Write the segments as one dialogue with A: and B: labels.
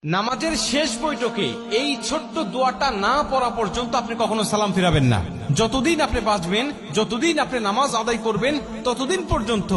A: নামাজের শেষ বৈঠকে এই ছোট্ট দোয়াটা না পড়া পর্যন্ত আপনি কখনো সালাম ফিরাবেন না। যতদিন আপনি বাঁচবেন, যতদিন আপনি নামাজ আদায় করবেন, ততদিন পর্যন্ত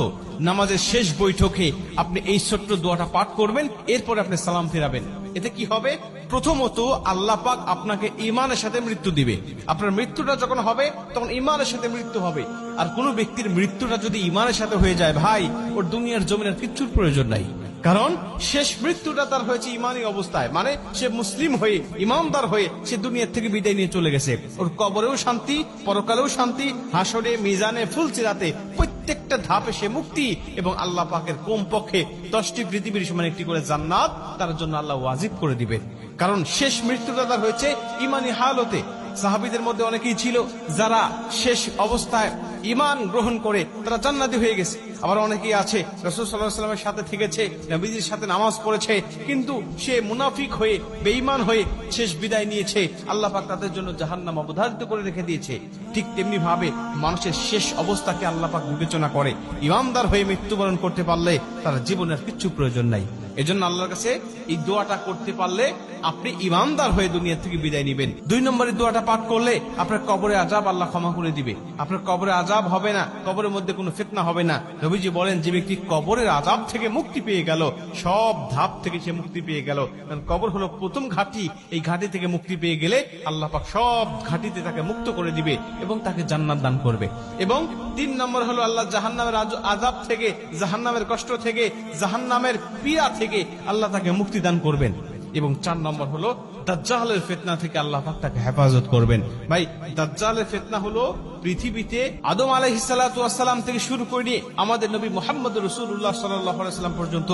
A: নামাজের শেষ বৈঠকে আপনি এই ছোট্ট দোয়াটা পাঠ করবেন, এরপরে আপনি সালাম ফিরাবেন। এতে কি হবে? প্রথমত আল্লাহ পাক আপনাকে ঈমানের সাথে মৃত্যু দিবে। আপনার মৃত্যুটা যখন হবে তখন ঈমানের সাথে মৃত্যু হবে। আর কোন ব্যক্তির মৃত্যুটা যদি ঈমানের সাথে হয়ে যায়, ভাই, ওর দুনিয়ার জমিনের কিচ্ছুর প্রয়োজন নাই। কারণ শেষ মৃত্যুটা তার হয়েছে ইমানি অবস্থায়, মানে সে মুসলিম হয়ে, ইমানদার হয়ে সে দুনিয়া থেকে বিদায় নিয়ে চলে গেছে। ওর কবরেও শান্তি, পরকালেও শান্তি, হাসরে, মিজানে, ফুলসিরাতে প্রত্যেকটা ধাপে সে মুক্তি, এবং আল্লাহ পাকের কমপক্ষে 10টি পৃথিবীর সমান একটি করে জান্নাত তার জন্য আল্লাহ ওয়াজিব করে দিবেন। কারণ শেষ মৃত্যুটা তার হয়েছে ইমানি হালতে। সাহাবীদের মধ্যে অনেকেই ছিল যারা শেষ অবস্থায় ঈমান গ্রহণ করে তারা জান্নাতি হয়ে গেছে। আবার অনেকেই আছে রাসূল সাল্লাল্লাহু আলাইহি ওয়াসাল্লামের সাথে থেকেছে, নবীজির সাথে নামাজ পড়েছে, কিন্তু সে মুনাফিক হয়ে, বেঈমান হয়ে শেষ বিদায় নিয়েছে। আল্লাহ পাক তাদের জন্য জাহান্নাম অবধারিত করে রেখে দিয়েছে। ঠিক তেমনি ভাবে মানুষের শেষ অবস্থাকে আল্লাহ পাক বিবেচনা করে। ঈমানদার হয়ে মৃত্যুবরণ করতে পারলে তার জীবনের কিচ্ছু প্রয়োজন নাই। এজন্য আল্লাহর কাছে এই দোয়াটা করতে পারলে আপনি ঈমানদার হয়ে দুনিয়া থেকে বিদায় নেবেন। 2 নম্বরের দোয়াটা পাঠ করলে আপনার কবরে আযাব আল্লাহ ক্ষমা করে দিবে। আপনার কবরে আযাব হবে না, কবরের মধ্যে কোনো ফিতনা হবে না। নবীজি বলেন, যে ব্যক্তি কবরের আযাব থেকে মুক্তি পেয়ে গেল, সব ধাপ থেকে সে মুক্তি পেয়ে গেল। কারণ কবর হলো প্রথম ঘাঁটি। এই ঘাঁটি থেকে মুক্তি পেয়ে গেলে আল্লাহ পাক সব ঘাঁটিতে তাকে মুক্ত করে দিবে এবং তাকে জান্নাত দান করবে। এবং 3 নম্বর হলো আল্লাহ জাহান্নামের আযাব থেকে, জাহান্নামের কষ্ট থেকে, জাহান্নামের পীড়া থেকে আল্লাহ তাকে মুক্তি দান করবেন। এবং 4 নম্বর হলো দাজ্জালের ফিতনা থেকে আল্লাহ পাক তাকে হেফাজত করবেন। ভাই, দাজ্জালের ফিতনা হলো পৃথিবীতে আদম আলাইহিস সালাতু ওয়াস সালাম থেকে শুরু করে নিয়ে আমাদের নবী মুহাম্মদ রাসূলুল্লাহ সাল্লাল্লাহু আলাইহি ওয়াসাল্লাম পর্যন্ত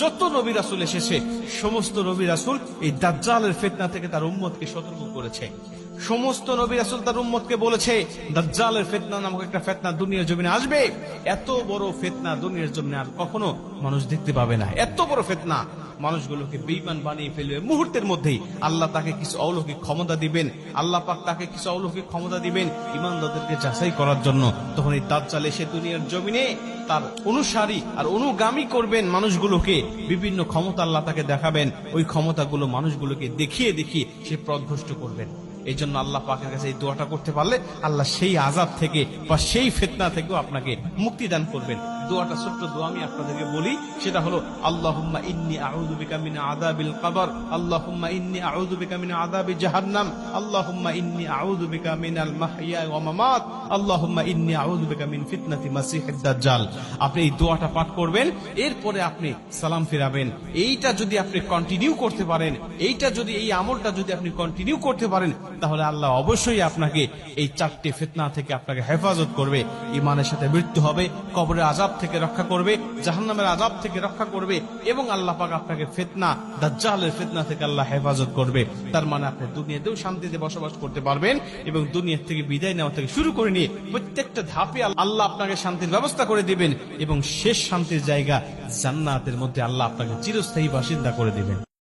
A: যত নবী রাসূল এসেছে, সমস্ত নবী রাসূল এই দাজ্জালের ফিতনা থেকে তার উম্মতকে সতর্ক করেছে। সমস্ত নবী রাসূল তার উম্মতকে বলেছে, দাজ্জালের ফিতনা নামক একটা ফিতনা দুনিয়ার জমিনে আসবে। এত বড় ফিতনা দুনিয়ার জমিনে আর কখনো মানুষ দেখতে পাবে না। এত বড় ফিতনা মানুষগুলোকে বেঈমান বানিয়ে ফেলবে মুহূর্তের মধ্যেই। আল্লাহ তাকে কিছু অলৌকিক ক্ষমতা দিবেন, আল্লাহ পাক তাকে কিছু অলৌকিক ক্ষমতা দিবেন ঈমানদারদেরকে যাচাই করার জন্য। তখন এই দাজ্জাল এসে দুনিয়ার জমিনে তার অনুসারী আর অনুগামী করবেন মানুষগুলোকে। বিভিন্ন ক্ষমতা আল্লাহ তাকে দেখাবেন, ওই ক্ষমতাগুলো মানুষগুলোকে দেখিয়ে দেখিয়ে সে পথভ্রষ্ট করবেন। এই জন্য আল্লাহ পাকের কাছে এই দোয়াটা করতে পারলে আল্লাহ সেই আযাব থেকে বা সেই ফিতনা থেকেও আপনাকে মুক্তি দান করবেন। দোয়াটা ছোট্ট দোয়া আমি আপনাদেরকে বলি, সেটা হলো আল্লাহুম্মা ইন্নী আউযু বিকা মিন আযাবিল কবর, আল্লাহুম্মা ইন্নী আউযু বিকা মিন আযাবি জাহান্নাম, আল্লাহুম্মা ইন্নী আউযু বিকা মিনাল মাহইয়া ওয়া মামাত, আল্লাহুম্মা ইন্নী আউযু বিকা মিন ফিতনাতি মাসিহিদ দাজ্জাল। আপনি এই দোয়াটা পাঠ করবেন, এরপরে আপনি সালাম ফিরাবেন। এইটা যদি আপনি কন্টিনিউ করতে পারেন, এই আমলটা যদি আপনি কন্টিনিউ করতে পারেন, তাহলে আল্লাহ অবশ্যই আপনাকে এই 4টি ফিতনা থেকে আপনাকে হেফাজত করবে। ঈমানের সাথে মৃত্যু হবে, কবরের আযাব থেকে রক্ষা করবে, জাহান্নামের আযাব থেকে রক্ষা করবে, এবং আল্লাহ পাক আপনাকে ফিতনা, দাজ্জালের ফিতনা থেকে আল্লাহ হেফাজত করবে। তার মানে আপনি দুনিয়াতেও শান্তিতে বসবাস করতে পারবেন, এবং দুনিয়া থেকে বিদায় নেওয়া থেকে শুরু করে নিয়ে প্রত্যেকটা ধাপে আল্লাহ আপনাকে শান্তির ব্যবস্থা করে দিবেন, এবং শেষ শান্তির জায়গা জান্নাতের মধ্যে আল্লাহ আপনাকে চিরস্থায়ী বাসিন্দা করে দিবেন।